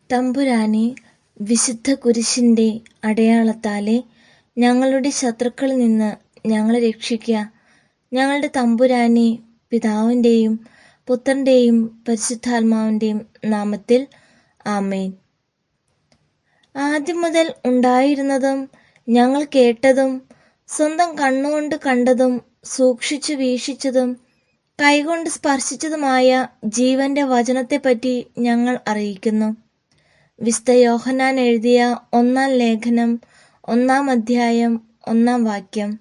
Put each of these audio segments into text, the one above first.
തമ്പുരാനെ, വിശുദ്ധ കുരിശിന്റെ അടയാളത്താലെ ഞങ്ങളുടെ ശത്രുക്കളിൽ നിന്ന് ഞങ്ങളെ രക്ഷിക്കുക. ഞങ്ങളുടെ തമ്പുരാനെ, പിതാവിൻ്റെയും പുത്രൻ്റെയും പരിശുദ്ധാത്മാവിൻ്റെയും നാമത്തിൽ ആമേൻ. ആദ്യം മുതൽ ഉണ്ടായിരുന്നതും ഞങ്ങൾ കേട്ടതും സ്വന്തം കണ്ണുകൊണ്ട് കണ്ടതും സൂക്ഷിച്ചു വീക്ഷിച്ചതും കൈകൊണ്ട് സ്പർശിച്ചതുമായ ജീവന്റെ വചനത്തെപ്പറ്റി ഞങ്ങൾ അറിയിക്കുന്നു. വിശുദ്ധ യോഹന്നാൻ എഴുതിയ 1-ാം ലേഖനം 1-ാം അധ്യായം 1-ാം വാക്യം.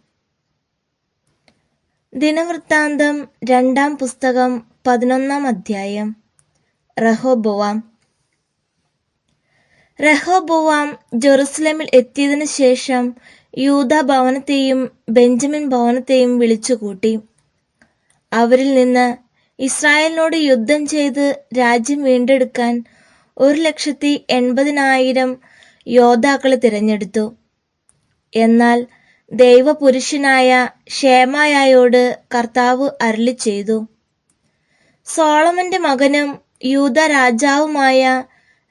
ദിനവൃത്താന്തം 2-ാം പുസ്തകം 11-ാം അധ്യായം. റഹോബോവാം ജെറുസലേമിൽ എത്തിയതിനു ശേഷം യൂദാ ഭവനത്തെയും ബെഞ്ചമിൻ ഭവനത്തെയും വിളിച്ചുകൂട്ടി. അവരിൽ നിന്ന് ഇസ്രായേലിനോട് യുദ്ധം ചെയ്ത് രാജ്യം വീണ്ടെടുക്കാൻ 1,80,000 യോദ്ധാക്കളെ തിരഞ്ഞെടുത്തു. എന്നാൽ ദൈവപുരുഷനായ ശേമായായോട് കർത്താവ് അരുളിച്ചെയ്തു, സോളമന്റെ മകനും യൂദാ രാജാവുമായ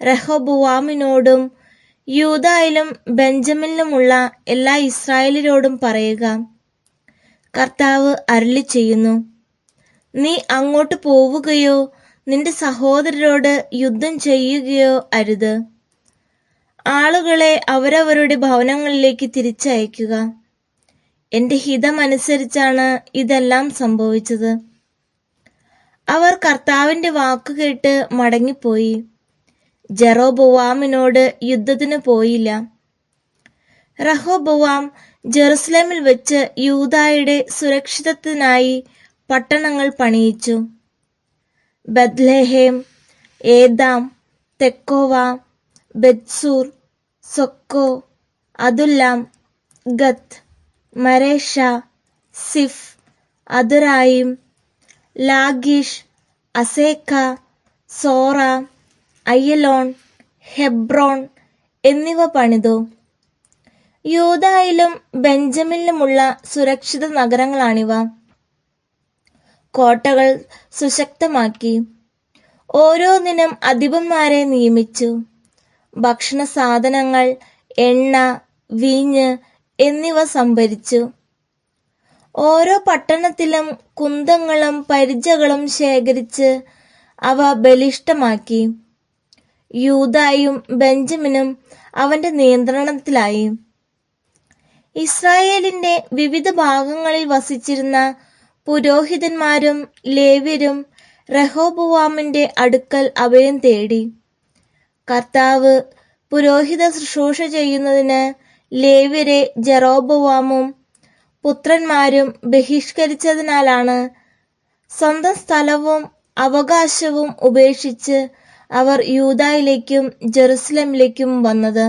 റഹോബോവാമിനോടും യൂദായിലും ബെഞ്ചമിനിലുമുള്ള എല്ലാ ഇസ്രായേലിനോടും പറയുക, കർത്താവ് അരുളിച്ചെയ്യുന്നു, നീ അങ്ങോട്ട് പോവുകയോ നിന്റെ സഹോദരരോട് യുദ്ധം ചെയ്യുകയോ അരുത്. ആളുകളെ അവരവരുടെ ഭവനങ്ങളിലേക്ക് തിരിച്ചയക്കുക. എന്റെ ഹിതമനുസരിച്ചാണ് ഇതെല്ലാം സംഭവിച്ചത്. അവർ കർത്താവിന്റെ വാക്കുകേട്ട് മടങ്ങിപ്പോയി. ജെറോബോവാമിനോട് യുദ്ധത്തിന് പോയില്ല. റഹോബോവാം ജെറുസലേമിൽ വെച്ച് യൂദായുടെ സുരക്ഷിതത്വത്തിനായി പട്ടണങ്ങൾ പണിയിച്ചു. ബത്ലഹേം, ഏദാം, തെക്കോവ, ബെത്സൂർ, സൊക്കോ, അതുല്ലാം, ഗത്ത്, മരേഷ, സിഫ്, അതുറായിം, ലാഗീഷ്, അസേക്ക, സോറ, അയ്യലോൺ, ഹെബ്രോൺ എന്നിവ പണിതു. യൂദായിലും ബെഞ്ചമിനിലുമുള്ള സുരക്ഷിത നഗരങ്ങളാണിവ. കോട്ടകൾ സുശക്തമാക്കി. ഓരോന്നിനും അധിപന്മാരെ നിയമിച്ചു. ഭക്ഷണ സാധനങ്ങൾ, എണ്ണ, വീഞ്ഞ് എന്നിവ സംഭരിച്ചു. ഓരോ പട്ടണത്തിലും കുന്തങ്ങളും പരിചകളും ശേഖരിച്ച് അവ ബലിഷ്ഠമാക്കി. യൂദായും ബെഞ്ചമിനും അവന്റെ നിയന്ത്രണത്തിലായി. ഇസ്രായേലിന്റെ വിവിധ ഭാഗങ്ങളിൽ വസിച്ചിരുന്ന പുരോഹിതന്മാരും ലേവ്യരും റഹോബോവാമിന്റെ അടുക്കൽ അഭയം തേടി. കർത്താവ് പുരോഹിത ശുശ്രൂഷ ചെയ്യുന്നതിന് ലേവ്യരെ ജെറോബോവാമും പുത്രന്മാരും ബഹിഷ്കരിച്ചതിനാലാണ് സ്വന്തം സ്ഥലവും അവകാശവും ഉപേക്ഷിച്ച് അവർ യൂദായിലേക്കും ജെറുസലേമിലേക്കും വന്നത്.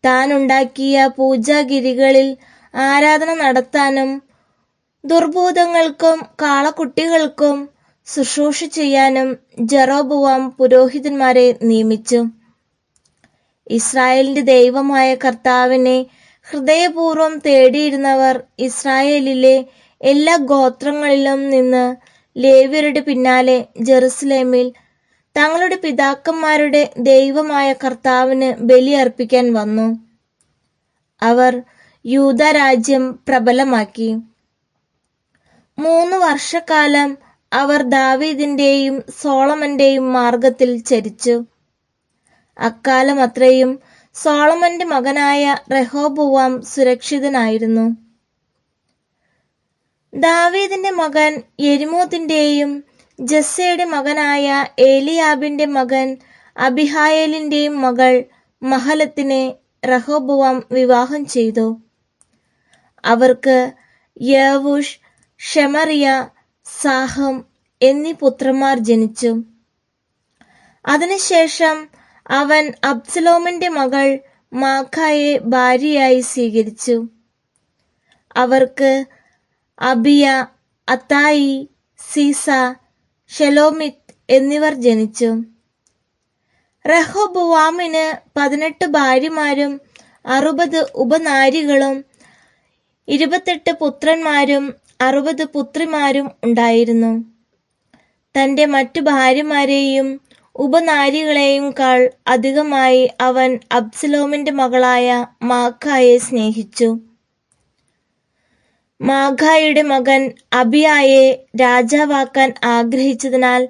താൻ ഉണ്ടാക്കിയ പൂജാഗിരികളിൽ ആരാധന നടത്താനും ദുർഭൂതങ്ങൾക്കും കാളക്കുട്ടികൾക്കും ശുശ്രൂഷ ചെയ്യാനും ജെറോബോവാം പുരോഹിതന്മാരെ നിയമിച്ചു. ഇസ്രായേലിന്റെ ദൈവമായ കർത്താവിനെ ഹൃദയപൂർവ്വം തേടിയിരുന്നവർ ഇസ്രായേലിലെ എല്ലാ ഗോത്രങ്ങളിലും നിന്ന് ലേവ്യരുടെ പിന്നാലെ ജെറുസലേമിൽ തങ്ങളുടെ പിതാക്കന്മാരുടെ ദൈവമായ കർത്താവിന് ബലിയർപ്പിക്കാൻ വന്നു. അവർ യൂദാ രാജ്യം പ്രബലമാക്കി. 3 വർഷക്കാലം അവർ ദാവീദിന്റെയും സോളമന്റെയും മാർഗത്തിൽ ചരിച്ചു. അക്കാലം അത്രയും സോളമന്റെ മകനായ റഹോബോവാം സുരക്ഷിതനായിരുന്നു. ദാവീദിന്റെ മകൻ യെരിമോത്തിന്റെയും ജസ്സയുടെ മകനായ ഏലിയാബിന്റെ മകൻ അബിഹായേലിന്റെയും മകൾ മഹലത്തിനെ റഹോബോവാം വിവാഹം ചെയ്തു. അവർക്ക് യവൂഷ്, ഷെമറിയ, സാഹം എന്നീ പുത്രന്മാർ ജനിച്ചു. അതിനുശേഷം അവൻ അബ്സലോമിന്റെ മകൾ മാഖയെ ഭാര്യയായി സ്വീകരിച്ചു. അവർക്ക് അബിയ, അത്തായി, സീസ, ഷെലോമിത്ത് എന്നിവർ ജനിച്ചു. റഹോബോവാമിന് 18 ഭാര്യമാരും 60 ഉപനാരികളും 28 പുത്രന്മാരും 60 പുത്രിമാരും ഉണ്ടായിരുന്നു. തന്റെ മറ്റു ഭാര്യമാരെയും ഉപനാരികളെയുംക്കാൾ അധികമായി അവൻ അബ്സലോമിന്റെ മകളായ മാഖായെ സ്നേഹിച്ചു. മാഖായുടെ മകൻ അബിയായെ രാജാവാക്കാൻ ആഗ്രഹിച്ചതിനാൽ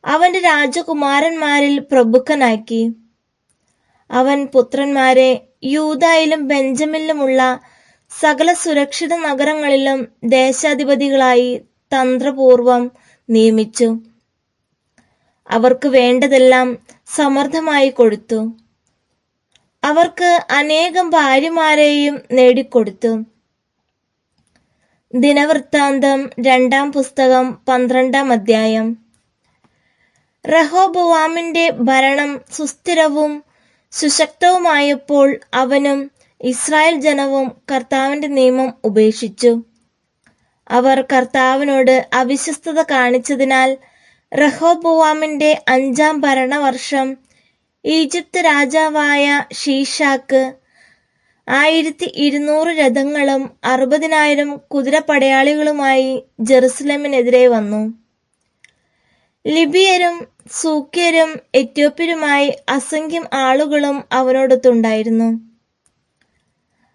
അവന്റെ രാജകുമാരന്മാരിൽ പ്രഭുക്കനാക്കി. അവൻ പുത്രന്മാരെ യൂദായിലും ബെഞ്ചമിനിലുമുള്ള സകല സുരക്ഷിത നഗരങ്ങളിലും ദേശാധിപതികളായി തന്ത്രപൂർവം നിയമിച്ചു. അവർക്ക് വേണ്ടതെല്ലാം സമൃദ്ധമായി കൊടുത്തു. അവർക്ക് അനേകം ഭാര്യമാരെയും നേടിക്കൊടുത്തു. ദിനവൃത്താന്തം 2-ാം പുസ്തകം 12-ാം അധ്യായം. റഹോബോവാമിന്റെ ഭരണം സുസ്ഥിരവും സുശക്തവുമായപ്പോൾ അവനും ഇസ്രായേൽ ജനവും കർത്താവിന്റെ നിയമം ഉപേക്ഷിച്ചു. അവർ കർത്താവിനോട് അവിശ്വസ്തത കാണിച്ചതിനാൽ റഹോബോവാമിന്റെ 5-ാം ഭരണവർഷം ഈജിപ്ത് രാജാവായ ശീഷാക്ക് 1200 രഥങ്ങളും 60,000 കുതിരപ്പടയാളികളുമായി ജെറുസലേമിനെതിരെ വന്നു. ലിബിയരും സൂക്യരും എത്യോപ്യരുമായി അസംഖ്യം ആളുകളും അവനോടൊത്തുണ്ടായിരുന്നു.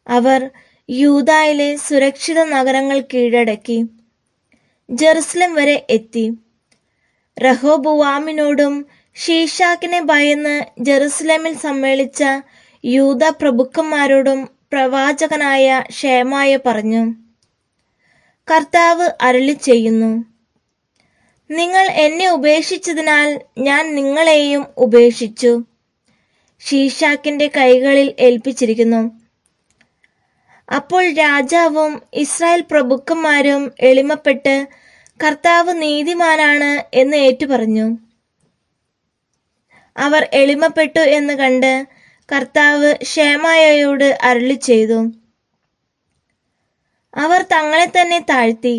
അവർ യൂദായിലെ സുരക്ഷിത നഗരങ്ങൾ കീഴടക്കി ജെറുസലേം വരെ എത്തി. റഹോബോവാമിനോടും ശീഷാക്കിനെ ഭയന്ന് ജെറുസലേമിൽ സമ്മേളിച്ച യൂദാ പ്രഭുക്കന്മാരോടും പ്രവാചകനായ ഷേമായ പറഞ്ഞു: കർത്താവ് അരുളിച്ചെയ്യുന്നു, നിങ്ങൾ എന്നെ ഉപേക്ഷിച്ചതിനാൽ ഞാൻ നിങ്ങളെയും ഉപേക്ഷിച്ചു ശീഷാക്കിന്റെ കൈകളിൽ ഏൽപ്പിച്ചിരിക്കുന്നു. അപ്പോൾ രാജാവും ഇസ്രായേൽ പ്രഭുക്കന്മാരും എളിമപ്പെട്ട് കർത്താവ് നീതിമാനാണ് എന്ന് ഏറ്റുപറഞ്ഞു. അവർ എളിമപ്പെട്ടു എന്ന് കണ്ട് കർത്താവ് ഷേമായയോട് അരുളിച്ചെയ്തു: അവർ തങ്ങളെ തന്നെ താഴ്ത്തി.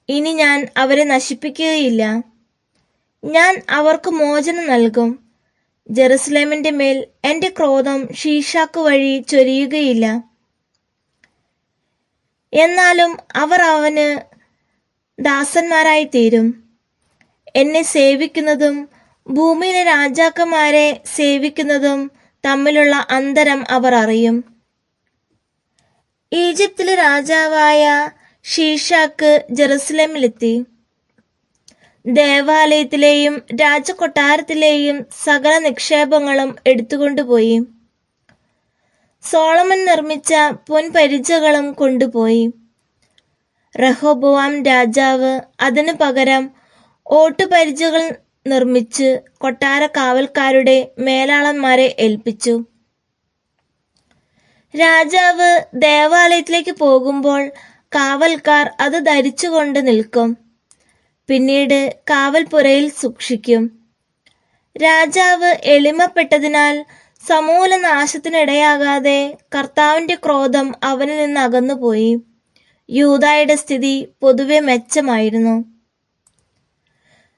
ഇനി ഞാൻ അവരെ നശിപ്പിക്കുകയില്ല. ഞാൻ അവർക്ക് മോചനം നൽകും. ജെറുസലേമിന്റെ മേൽ എന്റെ ക്രോധം ശീഷാക്ക് വഴി ചൊരിയുകയില്ല. എന്നാലും അവർ അവന് ദാസന്മാരായി തീരും. എന്നെ സേവിക്കുന്നതും ഭൂമിയിലെ രാജാക്കന്മാരെ സേവിക്കുന്നതും തമ്മിലുള്ള അന്തരം അവർ അറിയും. ഈജിപ്തിലെ രാജാവായ ശീഷാക്ക് ജെറുസലേമിലെത്തി. ദേവാലയത്തിലെയും രാജകൊട്ടാരത്തിലെയും സകല നിക്ഷേപങ്ങളും എടുത്തുകൊണ്ടുപോയി. സോളമൻ നിർമ്മിച്ച പൊൻപരിചകളും കൊണ്ടുപോയി. റഹോബോവാം രാജാവ് അതിനു പകരം ഓട്ടുപരിചകൾ നിർമ്മിച്ച് കൊട്ടാര കാവൽക്കാരുടെ മേലാളന്മാരെ ഏൽപ്പിച്ചു. രാജാവ് ദേവാലയത്തിലേക്ക് പോകുമ്പോൾ കാവൽക്കാർ അത് ധരിച്ചുകൊണ്ട് നിൽക്കും. പിന്നീട് കാവൽപ്പുരയിൽ സൂക്ഷിക്കും. രാജാവ് എളിമപ്പെട്ടതിനാൽ സമൂല നാശത്തിനിടയാകാതെ കർത്താവിന്റെ ക്രോധം അവനിൽ നിന്ന് അകന്നുപോയി. യൂദായുടെ സ്ഥിതി പൊതുവെ മെച്ചമായിരുന്നു.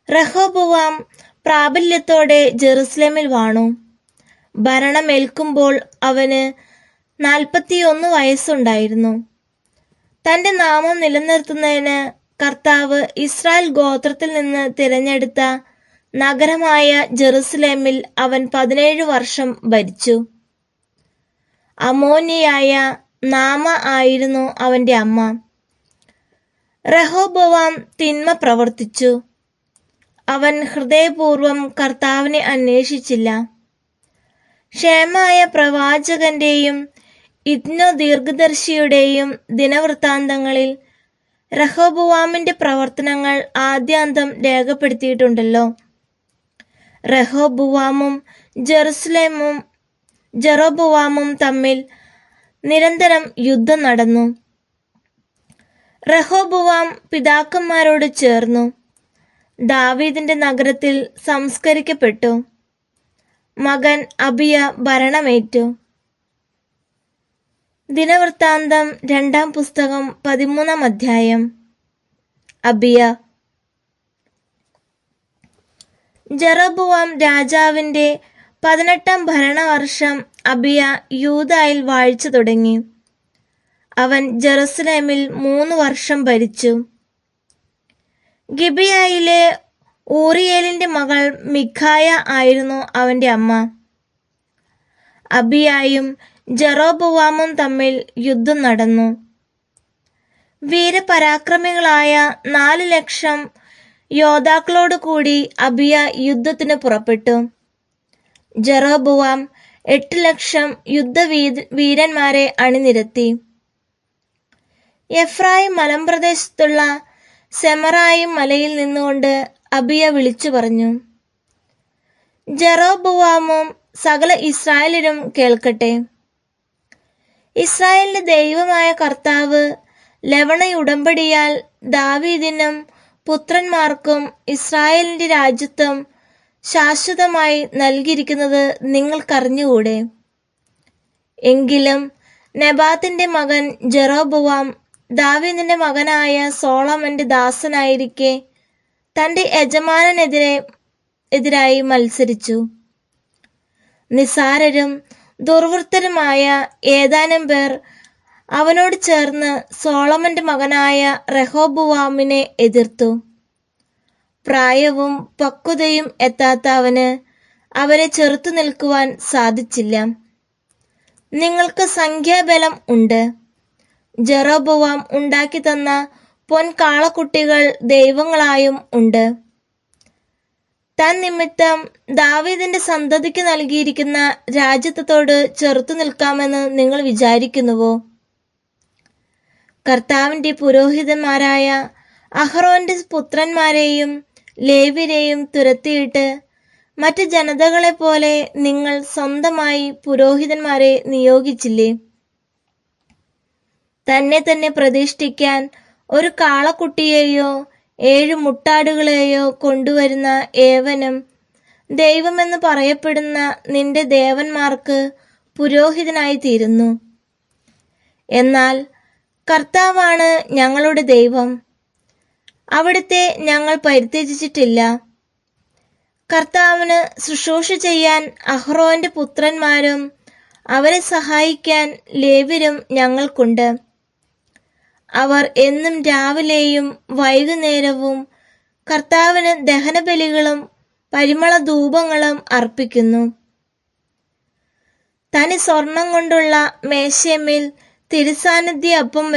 റഹോബോവാം പ്രാബല്യത്തോടെ ജെറുസലേമിൽ വാണു. ഭരണമേൽക്കുമ്പോൾ അവന് 41 വയസ്സുണ്ടായിരുന്നു. തന്റെ നാമം നിലനിർത്തുന്നതിന് കർത്താവ് ഇസ്രായേൽ ഗോത്രത്തിൽ നിന്ന് തിരഞ്ഞെടുത്ത നഗരമായ ജെറുസലേമിൽ അവൻ 17 വർഷം ഭരിച്ചു. അമോനിയായ നാമ ആയിരുന്നു അവന്റെ അമ്മ. റഹോബോവാം തിന്മ പ്രവർത്തിച്ചു. അവൻ ഹൃദയപൂർവം കർത്താവിനെ അന്വേഷിച്ചില്ല. ഷേമായ പ്രവാചകന്റെയും ഇദ്നോ ദീർഘദർശിയുടെയും ദിനവൃത്താന്തങ്ങളിൽ റഹോബോവാമിന്റെ പ്രവർത്തനങ്ങൾ ആദ്യാന്തം രേഖപ്പെടുത്തിയിട്ടുണ്ടല്ലോ. റഹോബോവാമും ജെറോബോവാമും തമ്മിൽ നിരന്തരം യുദ്ധം നടന്നു. റഹോബോവാം പിതാക്കന്മാരോട് ചേർന്നു ദാവീദിന്റെ നഗരത്തിൽ സംസ്കരിക്കപ്പെട്ടു. മകൻ അബിയ ഭരണമേറ്റു. ദിനവൃത്താന്തം 2-ാം പുസ്തകം 13-ാം അധ്യായം. അബിയ. ജെറോബോവാം രാജാവിന്റെ 18-ാം ഭരണവർഷം അബിയ യൂദായിൽ വാഴ്ച തുടങ്ങി. അവൻ ജെറുസലേമിൽ 3 വർഷം ഭരിച്ചു. ഗിബിയയിലെ ഊറിയേലിന്റെ മകൾ മിഖായ ആയിരുന്നു അവന്റെ അമ്മ. അബിയായും ജെറോബോവാമും തമ്മിൽ യുദ്ധം നടന്നു. വീരപരാക്രമികളായ 4,00,000 യോദ്ധാക്കളോട് കൂടി അബിയ യുദ്ധത്തിന് പുറപ്പെട്ടു. ജെറോബോവാം 8,00,000 യുദ്ധവീരന്മാരെ അണിനിരത്തി. എഫ്രായിം മലമ്പ്രദേശത്തുള്ള സെമറായിം മലയിൽ നിന്നുകൊണ്ട് അബിയ വിളിച്ചു പറഞ്ഞു, ജെറോബോവാമും സകല ഇസ്രായേലരും കേൾക്കട്ടെ. ഇസ്രായേലിന്റെ ദൈവമായ കർത്താവ് ലവണ ഉടമ്പടിയാൽ ദാവീദിനും പുത്രന്മാർക്കും ഇസ്രായേലിന്റെ രാജ്യത്വം ശാശ്വതമായി നൽകിയിരിക്കുന്നത് നിങ്ങൾക്കറിഞ്ഞുകൂടെ? എങ്കിലും നെബാത്തിന്റെ മകൻ ജെറോബോവാം ദാവീദിന്റെ മകനായ സോളമന്റെ ദാസനായിരിക്കെ തന്റെ യജമാനനെതിരായി മത്സരിച്ചു. നിസ്സാരരും ദുർവൃത്തരുമായ ഏതാനും പേർ അവനോട് ചേർന്ന് സോളമന്റെ മകനായ റെഹോബോവാമിനെ എതിർത്തു. പ്രായവും പക്വതയും എത്താത്ത അവന് അവരെ ചെറുത്തു നിൽക്കുവാൻ സാധിച്ചില്ല. നിങ്ങൾക്ക് സംഖ്യാബലം ഉണ്ട്. ജെറോബോവാം ഉണ്ടാക്കി തന്ന പൊൻകാളക്കുട്ടികൾ ദൈവങ്ങളായും ഉണ്ട്. താൻ നിമിത്തം ദാവീദിന്റെ സന്തതിക്ക് നൽകിയിരിക്കുന്ന രാജ്യത്വത്തോട് ചെറുത്തു നിൽക്കാമെന്ന് നിങ്ങൾ വിചാരിക്കുന്നുവോ? കർത്താവിന്റെ പുരോഹിതന്മാരായ അഹ്റോന്റെ പുത്രന്മാരെയും ലേവ്യരെയും തുരത്തിയിട്ട് മറ്റ് ജനതകളെ പോലെ നിങ്ങൾ സ്വന്തമായി പുരോഹിതന്മാരെ നിയോഗിച്ചില്ലേ? തന്നെ പ്രതിഷ്ഠിക്കാൻ ഒരു കാളക്കുട്ടിയെയോ 7 മുട്ടാടുകളെയോ കൊണ്ടുവരുന്ന ഏവനും ദൈവമെന്ന് പറയപ്പെടുന്ന നിന്റെ ദേവന്മാർക്ക് പുരോഹിതനായി തീരുന്നു. എന്നാൽ കർത്താവാണ് ഞങ്ങളുടെ ദൈവം, അവിടുത്തെ ഞങ്ങൾ പരിത്യജിച്ചിട്ടില്ല. കർത്താവിന് ശുശ്രൂഷ ചെയ്യാൻ അഹ്റോന്റെ പുത്രന്മാരും അവരെ സഹായിക്കാൻ ലേവ്യരും ഞങ്ങൾക്കുണ്ട്. അവർ എന്നും രാവിലെയും വൈകുന്നേരവും കർത്താവിന് ദഹനബലികളും പരിമള ധൂപങ്ങളും അർപ്പിക്കുന്നു. തനി സ്വർണം കൊണ്ടുള്ള മേശമേൽ തിരുസാന്നിധ്യ അപ്പം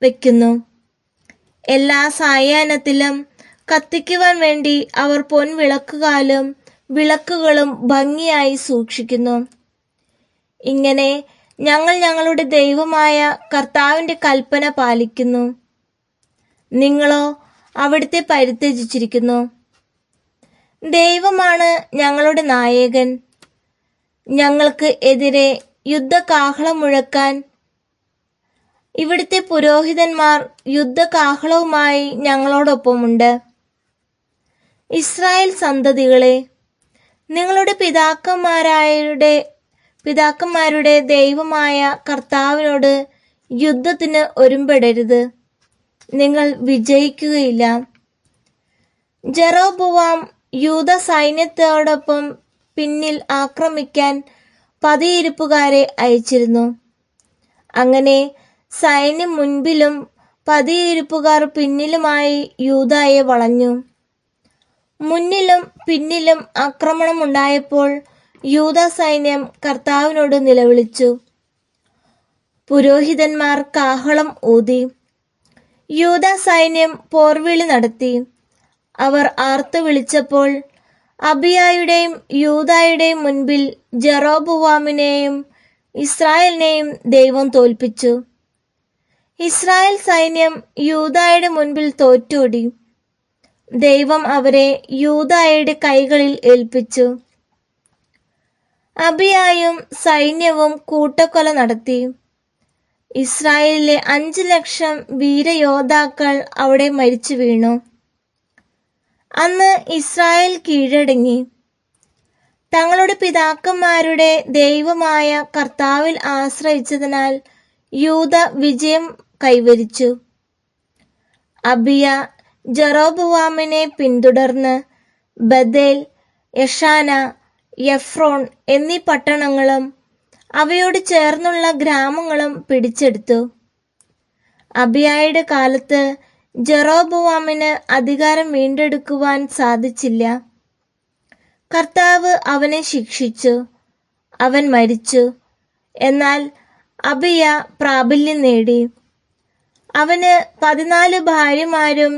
വെക്കുന്നു. എല്ലാ സായാഹ്നത്തിലും കത്തിക്കുവാൻ വേണ്ടി അവർ പൊൻവിളക്കുകാലും വിളക്കുകളും ഭംഗിയായി സൂക്ഷിക്കുന്നു. ഇങ്ങനെ ഞങ്ങൾ ഞങ്ങളുടെ ദൈവമായ കർത്താവിന്റെ കൽപ്പന പാലിക്കുന്നു. നിങ്ങളോ അവിടുത്തെ പരിത്യജിച്ചിരിക്കുന്നു. ദൈവമാണ് ഞങ്ങളുടെ നായകൻ. ഞങ്ങൾക്ക് എതിരെ യുദ്ധകാഹളം മുഴക്കാൻ ഇവിടുത്തെ പുരോഹിതന്മാർ യുദ്ധകാഹളവുമായി ഞങ്ങളോടൊപ്പമുണ്ട്. ഇസ്രായേൽ സന്തതികളെ, നിങ്ങളുടെ പിതാക്കന്മാരുടെ ദൈവമായ കർത്താവിനോട് യുദ്ധത്തിന് ഒരുമ്പെടരുത്. നിങ്ങൾ വിജയിക്കുകയില്ല. ജെറോബോവാം യൂദ സൈന്യത്തോടൊപ്പം പിന്നിൽ ആക്രമിക്കാൻ പതിയിരിപ്പുകാരെ അയച്ചിരുന്നു. അങ്ങനെ സൈന്യം മുൻപിലും പതിയിരിപ്പുകാർ പിന്നിലുമായി യൂദായെ വളഞ്ഞു. മുന്നിലും പിന്നിലും ആക്രമണമുണ്ടായപ്പോൾ യൂദ സൈന്യം കർത്താവിനോട് നിലവിളിച്ചു. പുരോഹിതന്മാർ കാഹളം ഊതി. യൂദ സൈന്യം പോർവിളി നടത്തി. അവർ ആർത്തു വിളിച്ചപ്പോൾ അബിയായുടെയും യൂദായുടെയും മുൻപിൽ ജെറോബോവാമിനെയും ഇസ്രായേലിനെയും ദൈവം തോൽപ്പിച്ചു. ഇസ്രായേൽ സൈന്യം യൂദായുടെ മുൻപിൽ തോറ്റോടി. ദൈവം അവരെ യൂദായുടെ കൈകളിൽ ഏൽപ്പിച്ചു. അബിയായും സൈന്യവും കൂട്ടക്കൊല നടത്തി. ഇസ്രായേലിലെ 5,00,000 വീരയോദ്ധാക്കൾ അവിടെ മരിച്ചു വീണു. അന്ന് ഇസ്രായേൽ കീഴടങ്ങി. തങ്ങളുടെ പിതാക്കന്മാരുടെ ദൈവമായ കർത്താവിൽ ആശ്രയിച്ചതിനാൽ യൂദ വിജയം കൈവരിച്ചു. അബിയ ജെറോബോവാമിനെ പിന്തുടർന്ന് ബഥേൽ, യഷാന, എഫ്രോൺ എന്നീ പട്ടണങ്ങളും അവയോട് ചേർന്നുള്ള ഗ്രാമങ്ങളും പിടിച്ചെടുത്തു. അബിയായുടെ കാലത്ത് ജെറോബോവാമിന് അധികാരം വീണ്ടെടുക്കുവാൻ സാധിച്ചില്ല. കർത്താവ് അവനെ ശിക്ഷിച്ചു, അവൻ മരിച്ചു. എന്നാൽ അബിയ പ്രാബല്യം നേടി. അവന് 14 ഭാര്യമാരും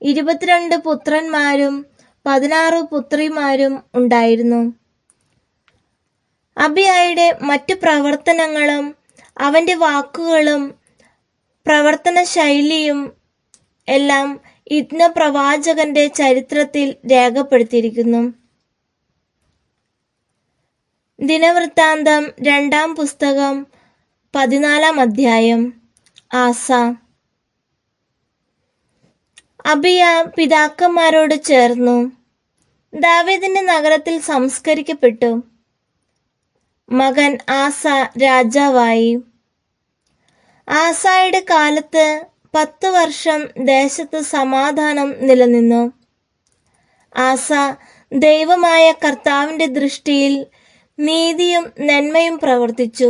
22 പുത്രന്മാരും 16 പുത്രിമാരും ഉണ്ടായിരുന്നു. അബിയായുടെ മറ്റു പ്രവർത്തനങ്ങളും അവന്റെ വാക്കുകളും പ്രവർത്തന ശൈലിയും എല്ലാം ഇദ്ന പ്രവാചകന്റെ ചരിത്രത്തിൽ രേഖപ്പെടുത്തിയിരിക്കുന്നു. ദിനവൃത്താന്തം 2-ാം പുസ്തകം 14-ാം അധ്യായം. ആസ. അബിയ പിതാക്കന്മാരോട് ചേർന്നു ദാവീദിന്റെ നഗരത്തിൽ സംസ്കരിക്കപ്പെട്ടു. മകൻ ആസ രാജാവായി. ആസയുടെ കാലത്ത് 10 വർഷം ദേശത്ത് സമാധാനം നിലനിന്നു. ആസ ദൈവമായ കർത്താവിന്റെ ദൃഷ്ടിയിൽ നീതിയും നന്മയും പ്രവർത്തിച്ചു.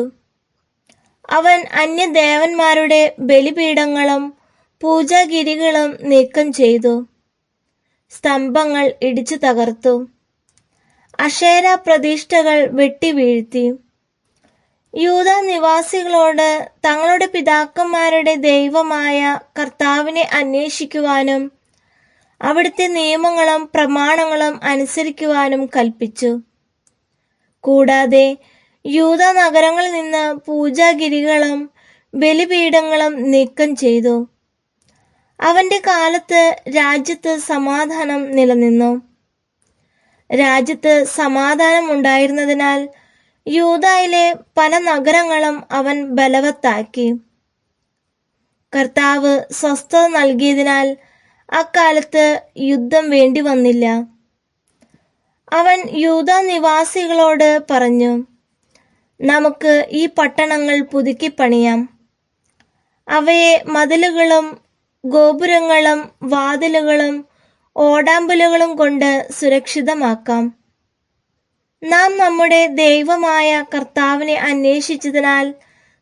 അവൻ അന്യദേവന്മാരുടെ ബലിപീഠങ്ങളും പൂജാഗിരികളും നീക്കം ചെയ്തു. സ്തംഭങ്ങൾ ഇടിച്ചു തകർത്തു. അശേര പ്രതിഷ്ഠകൾ വെട്ടിവീഴ്ത്തി. യൂദാ നിവാസികളോട് തങ്ങളുടെ പിതാക്കന്മാരുടെ ദൈവമായ കർത്താവിനെ അന്വേഷിക്കുവാനും അവിടുത്തെ നിയമങ്ങളും പ്രമാണങ്ങളും അനുസരിക്കുവാനും കൽപ്പിച്ചു. കൂടാതെ യൂദാ നഗരങ്ങളിൽ നിന്ന് പൂജാഗിരികളും ബലിപീഠങ്ങളും നീക്കം ചെയ്തു. അവന്റെ കാലത്ത് രാജ്യത്ത് സമാധാനം നിലനിന്നു. രാജ്യത്ത് സമാധാനം ഉണ്ടായിരുന്നതിനാൽ യൂദായിലെ പല നഗരങ്ങളും അവൻ ബലവത്താക്കി. കർത്താവ് സ്വസ്ഥത നൽകിയതിനാൽ അക്കാലത്ത് യുദ്ധം വേണ്ടി വന്നില്ല. അവൻ യൂദാ നിവാസികളോട് പറഞ്ഞു, നമുക്ക് ഈ പട്ടണങ്ങൾ പുതുക്കി പണിയാം. അവയെ മതിലുകളും ഗോപുരങ്ങളും വാതിലുകളും ഓടാമ്പലുകളും കൊണ്ട് സുരക്ഷിതമാക്കാം. നാം നമ്മുടെ ദൈവമായ കർത്താവിനെ അന്വേഷിച്ചതിനാൽ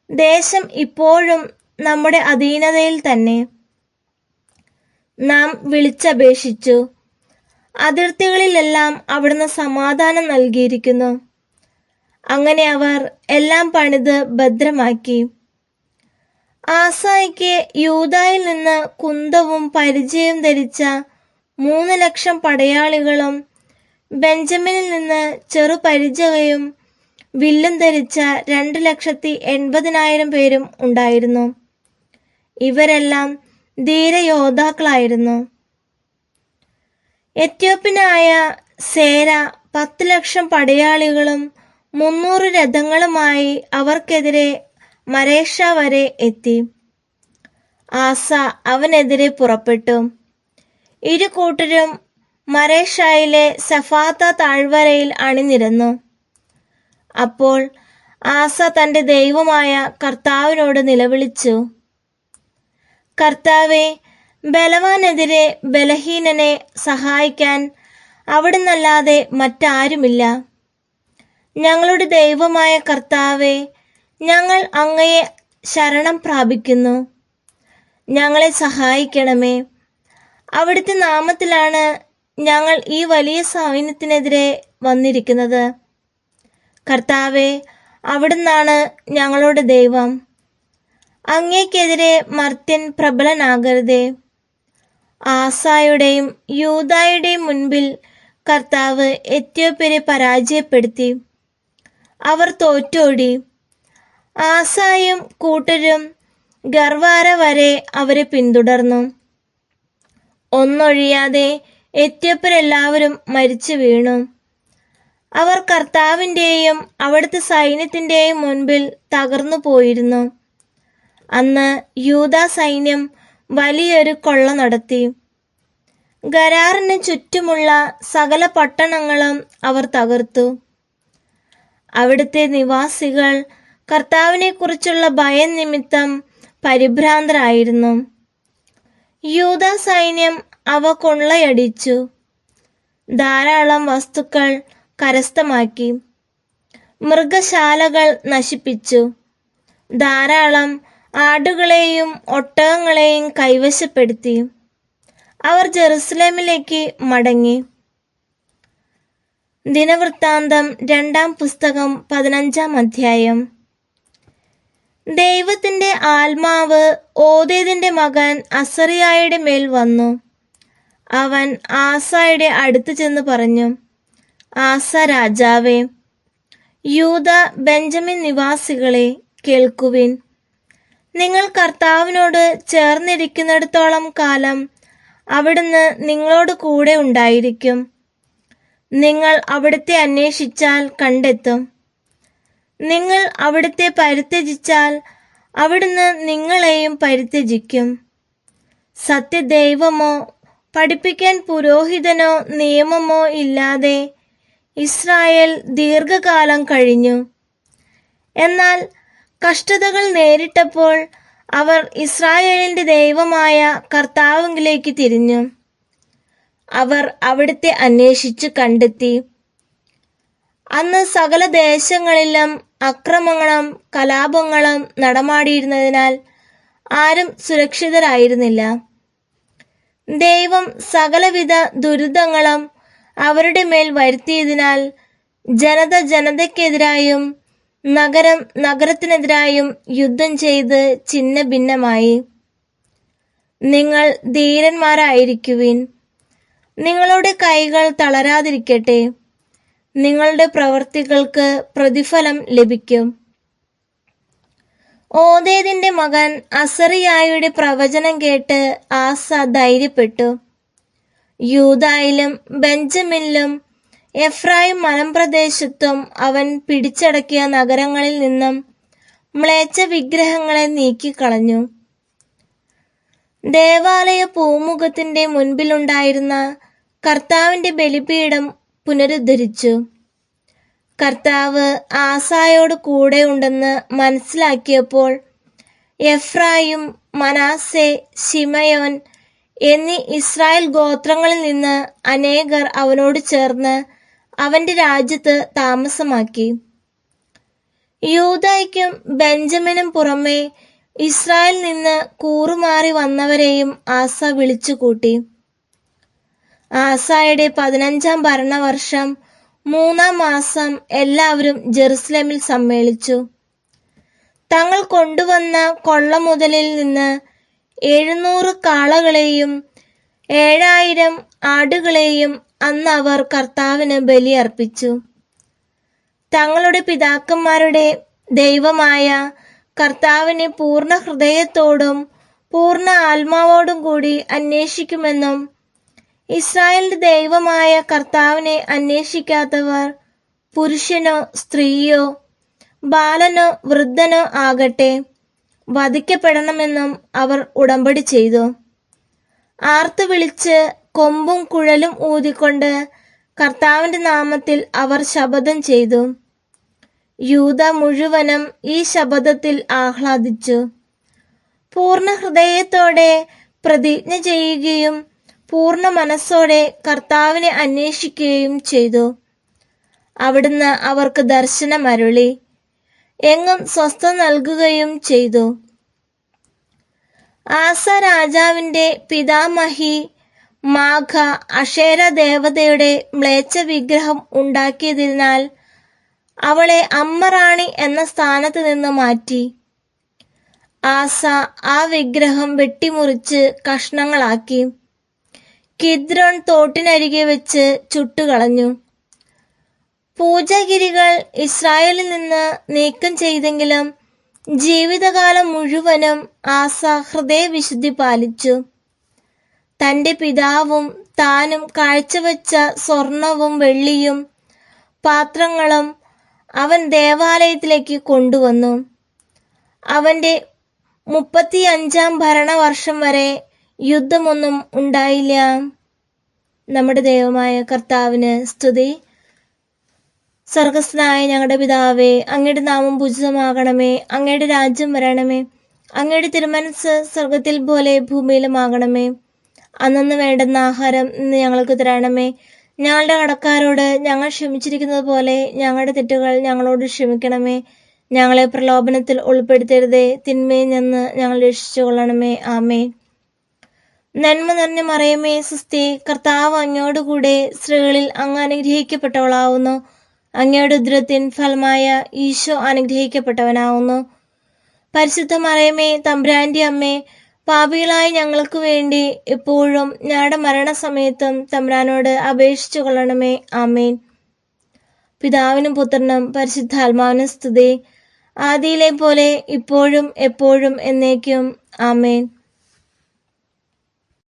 ദേശം ഇപ്പോഴും നമ്മുടെ അധീനതയിൽ തന്നെ. നാം വിളിച്ചപേക്ഷിച്ചു, അതിർത്തികളിലെല്ലാം അവിടുന്ന് സമാധാനം നൽകിയിരിക്കുന്നു. അങ്ങനെ അവർ എല്ലാം പണിത് ഭദ്രമാക്കി. ആസായ്ക്ക് യൂദായിൽ നിന്ന് കുന്തവും പരിചയം ധരിച്ച 3 ലക്ഷം പടയാളികളും ബെഞ്ചമിനിൽ നിന്ന് ചെറുപരിചകയും വില്ലും ധരിച്ച 2,80,000 പേരും ഉണ്ടായിരുന്നു. ഇവരെല്ലാം ധീരയോദ്ധാക്കളായിരുന്നു. എത്യോപ്യനായ സേര 10 ലക്ഷം പടയാളികളും 300 രഥങ്ങളുമായി അവർക്കെതിരെ മരേഷ വരെ എത്തി. ആസ അവനെതിരെ പുറപ്പെട്ടു. ഇരു കൂട്ടരും മരേഷായിലെ സഫാത്ത താഴ്വരയിൽ അണിനിരന്നു. അപ്പോൾ ആസ തന്റെ ദൈവമായ കർത്താവിനോട് നിലവിളിച്ചു, കർത്താവേ, ബലവാനെതിരെ ബലഹീനനെ സഹായിക്കാൻ അവിടുന്നല്ലാതെ മറ്റാരുമില്ല. ഞങ്ങളുടെ ദൈവമായ കർത്താവേ, ഞങ്ങൾ അങ്ങയെ ശരണം പ്രാപിക്കുന്നു. ഞങ്ങളെ സഹായിക്കണമേ. അവിടുത്തെ നാമത്തിലാണ് ഞങ്ങൾ ഈ വലിയ സൈന്യത്തിനെതിരെ വന്നിരിക്കുന്നത്. കർത്താവേ, അവിടുന്നാണ് ഞങ്ങളുടെ ദൈവം. അങ്ങേക്കെതിരെ മർത്യൻ പ്രബലനാകരുതേ. ആസായുടെയും യൂദായുടെയും മുൻപിൽ കർത്താവ് എത്യോപ്യരെ പരാജയപ്പെടുത്തി. അവർ തോറ്റോടി. ആസായും കൂട്ടരും ഗർവാര വരെ അവരെ പിന്തുടർന്നു. ഒന്നൊഴിയാതെ എത്യോപ്യരെല്ലാവരും മരിച്ചു വീണു. അവർ കർത്താവിൻ്റെയും അവിടുത്തെ സൈന്യത്തിൻ്റെയും മുൻപിൽ തകർന്നു പോയിരുന്നു. അന്ന് യൂദാ സൈന്യം വലിയൊരു കൊള്ള നടത്തി. ഗരാറിന് ചുറ്റുമുള്ള സകല പട്ടണങ്ങളും അവർ തകർത്തു. അവിടുത്തെ നിവാസികൾ കർത്താവിനെക്കുറിച്ചുള്ള ഭയം നിമിത്തം പരിഭ്രാന്തരായിരുന്നു. യൂദാ സൈന്യം അവ കൊള്ളയടിച്ചു. ധാരാളം വസ്തുക്കൾ കരസ്ഥമാക്കി. മൃഗശാലകൾ നശിപ്പിച്ചു. ധാരാളം ആടുകളെയും ഒട്ടകങ്ങളെയും കൈവശപ്പെടുത്തി. അവർ ജെറുസലേമിലേക്ക് മടങ്ങി. ദിനവൃത്താന്തം 2-ാം പുസ്തകം 15-ാം അധ്യായം. ദൈവത്തിന്റെ ആത്മാവ് ഓദേദിന്റെ മകൻ അസറിയായുടെ മേൽ വന്നു. അവൻ ആസയുടെ അടുത്ത് ചെന്ന് പറഞ്ഞു, ആസ രാജാവേ, യൂദ ബെഞ്ചമിൻ നിവാസികളെ കേൾക്കുവിൻ. നിങ്ങൾ കർത്താവിനോട് ചേർന്നിരിക്കുന്നിടത്തോളം കാലം അവിടുന്ന് നിങ്ങളോട് കൂടെ ഉണ്ടായിരിക്കും. നിങ്ങൾ അവിടുത്തെ അന്വേഷിച്ചാൽ കണ്ടെത്തും. നിങ്ങൾ അവിടുത്തെ പരിത്യജിച്ചാൽ അവിടുന്ന് നിങ്ങളെയും പരിത്യജിക്കും. സത്യദൈവമോ പഠിപ്പിക്കാൻ പുരോഹിതനോ നിയമമോ ഇല്ലാതെ ഇസ്രായേൽ ദീർഘകാലം കഴിഞ്ഞു. എന്നാൽ കഷ്ടതകൾ നേരിട്ടപ്പോൾ അവർ ഇസ്രായേലിന്റെ ദൈവമായ കർത്താവിലേക്ക് തിരിഞ്ഞു. അവർ അവിടുത്തെ അന്വേഷിച്ചു കണ്ടെത്തി. അന്ന് സകല ദേശങ്ങളിലും അക്രമങ്ങളും കലാപങ്ങളും നടമാടിയിരുന്നതിനാൽ ആരും സുരക്ഷിതരായിരുന്നില്ല. ദൈവം സകലവിധ ദുരിതങ്ങളും അവരുടെ മേൽ വരുത്തിയതിനാൽ ജനത ജനതയ്ക്കെതിരായും നഗരം നഗരത്തിനെതിരായും യുദ്ധം ചെയ്ത് ഛിന്ന ഭിന്നമായി. നിങ്ങൾ ധീരന്മാരായിരിക്കുവിൻ. നിങ്ങളുടെ കൈകൾ തളരാതിരിക്കട്ടെ. നിങ്ങളുടെ പ്രവൃത്തികൾക്ക് പ്രതിഫലം ലഭിക്കും. ഓദേദിന്റെ മകൻ അസറിയായുടെ പ്രവചനം കേട്ട് ആസ ധൈര്യപ്പെട്ടു. യൂദായിലും ബെഞ്ചമിനിലും എഫ്രായിം മലമ്പ്രദേശത്തും അവൻ പിടിച്ചടക്കിയ നഗരങ്ങളിൽ നിന്നും മ്ലേച്ഛ വിഗ്രഹങ്ങളെ നീക്കിക്കളഞ്ഞു. ദേവാലയ പൂമുഖത്തിന്റെ മുൻപിലുണ്ടായിരുന്ന കർത്താവിന്റെ ബലിപീഠം പുനരുദ്ധരിച്ചു. കർത്താവ് ആസായോട് കൂടെ ഉണ്ടെന്ന് മനസ്സിലാക്കിയപ്പോൾ എഫ്രായിം, മനാസെ, ശിമയോൻ എന്നീ ഇസ്രായേൽ ഗോത്രങ്ങളിൽ നിന്ന് അനേകർ അവനോട് ചേർന്ന് അവന്റെ രാജ്യത്ത് താമസമാക്കി. യൂദായ്ക്കും ബെഞ്ചമിനും പുറമെ ഇസ്രായേലിൽ നിന്ന് കൂറുമാറി വന്നവരെയും ആസ വിളിച്ചുകൂട്ടി. ആസായുടെ 15-ാം ഭരണവർഷം 3-ാം മാസം എല്ലാവരും ജെറുസലേമിൽ സമ്മേളിച്ചു. തങ്ങൾ കൊണ്ടുവന്ന കൊള്ളമുതലിൽ നിന്ന് 700 കാളകളെയും 7000 ആടുകളെയും അന്ന് അവർ കർത്താവിന് ബലിയർപ്പിച്ചു. തങ്ങളുടെ പിതാക്കന്മാരുടെ ദൈവമായ കർത്താവിനെ പൂർണ്ണ ഹൃദയത്തോടും പൂർണ്ണ ആത്മാവോടും കൂടി അന്വേഷിക്കുമെന്നും ഇസ്രായേലിന്റെ ദൈവമായ കർത്താവിനെ അന്വേഷിക്കാത്തവർ പുരുഷനോ സ്ത്രീയോ ബാലനോ വൃദ്ധനോ ആകട്ടെ വധിക്കപ്പെടണമെന്നും അവർ ഉടമ്പടി ചെയ്തു. ആർത്തു വിളിച്ച് കൊമ്പും കുഴലും ഊതിക്കൊണ്ട് കർത്താവിന്റെ നാമത്തിൽ അവർ ശപഥം ചെയ്തു. യൂദ മുഴുവനും ഈ ശപഥത്തിൽ ആഹ്ലാദിച്ചു. പൂർണ്ണ ഹൃദയത്തോടെ പ്രതിജ്ഞ ചെയ്യുകയും പൂർണ്ണ മനസ്സോടെ കർത്താവിനെ അന്വേഷിക്കുകയും ചെയ്തു. അവിടുന്ന് അവർക്ക് ദർശനമരുളി എങ്ങും സ്വസ്ഥത നൽകുകയും ചെയ്തു. ആസ രാജാവിന്റെ പിതാമഹി മാഘ അഷേര ദേവതയുടെ മ്ലേച്ഛ വിഗ്രഹം ഉണ്ടാക്കിയതിനാൽ അവളെ അമ്മറാണി എന്ന സ്ഥാനത്ത് നിന്ന് മാറ്റി. ആസ ആ വിഗ്രഹം വെട്ടിമുറിച്ച് കഷ്ണങ്ങളാക്കി കിദ്രോൺ തോട്ടിനരികെ വെച്ച് ചുട്ടുകളഞ്ഞു. പൂജാഗിരികൾ ഇസ്രായേലിൽ നിന്ന് നീക്കം ചെയ്തെങ്കിലും ജീവിതകാലം മുഴുവനും ആസ ഹൃദയവിശുദ്ധി പാലിച്ചു. തന്റെ പിതാവും താനും കാഴ്ചവെച്ച സ്വർണവും വെള്ളിയും പാത്രങ്ങളും അവൻ ദേവാലയത്തിലേക്ക് കൊണ്ടുവന്നു. അവന്റെ 35-ാം ഭരണവർഷം വരെ യുദ്ധമൊന്നും ഉണ്ടായില്ല. നമ്മുടെ ദൈവമായ കർത്താവിന് സ്തുതി. സ്വർഗസ്ഥനായ ഞങ്ങളുടെ പിതാവേ, അങ്ങയുടെ നാമം പൂജിതമാകണമേ. അങ്ങയുടെ രാജ്യം വരണമേ. അങ്ങയുടെ തിരുമനസ്സ് സ്വർഗത്തിൽ പോലെ ഭൂമിയിലുമാകണമേ. അന്നന്ന് വേണ്ടുന്ന ആഹാരം ഇന്ന് ഞങ്ങൾക്ക് തരണമേ. ഞങ്ങളുടെ കടക്കാരോട് ഞങ്ങൾ ക്ഷമിച്ചിരിക്കുന്നത് പോലെ ഞങ്ങളുടെ തെറ്റുകൾ ഞങ്ങളോട് ക്ഷമിക്കണമേ. ഞങ്ങളെ പ്രലോഭനത്തിൽ ഉൾപ്പെടുത്തരുതേ. തിന്മയിൽ നിന്ന് ഞങ്ങൾ രക്ഷിച്ചു കൊള്ളണമേ. ആമേൻ. നന്മ നിറഞ്ഞ മറിയമേ സുസ്ഥി, കർത്താവ് അങ്ങയോടുകൂടെ സ്ത്രീകളിൽ അങ്ങ് അനുഗ്രഹിക്കപ്പെട്ടവളാവുന്നു. അങ്ങയുടെ ഉദരത്തിൻ ഫലമായ ഈശോ അനുഗ്രഹിക്കപ്പെട്ടവനാവുന്നു. പരിശുദ്ധ മറിയമേ തമ്പുരാന്റെ അമ്മേ, പാപികളായ ഞങ്ങൾക്ക് വേണ്ടി എപ്പോഴും ഞങ്ങളുടെ മരണസമയത്തും തമ്പുരാനോട് അപേക്ഷിച്ചു കൊള്ളണമേ. ആമേൻ. പിതാവിനും പുത്രനും പരിശുദ്ധാത്മാവിനും സ്തുതി, ആദിയിലെ പോലെ ഇപ്പോഴും എപ്പോഴും എന്നേക്കും. ആമേൻ.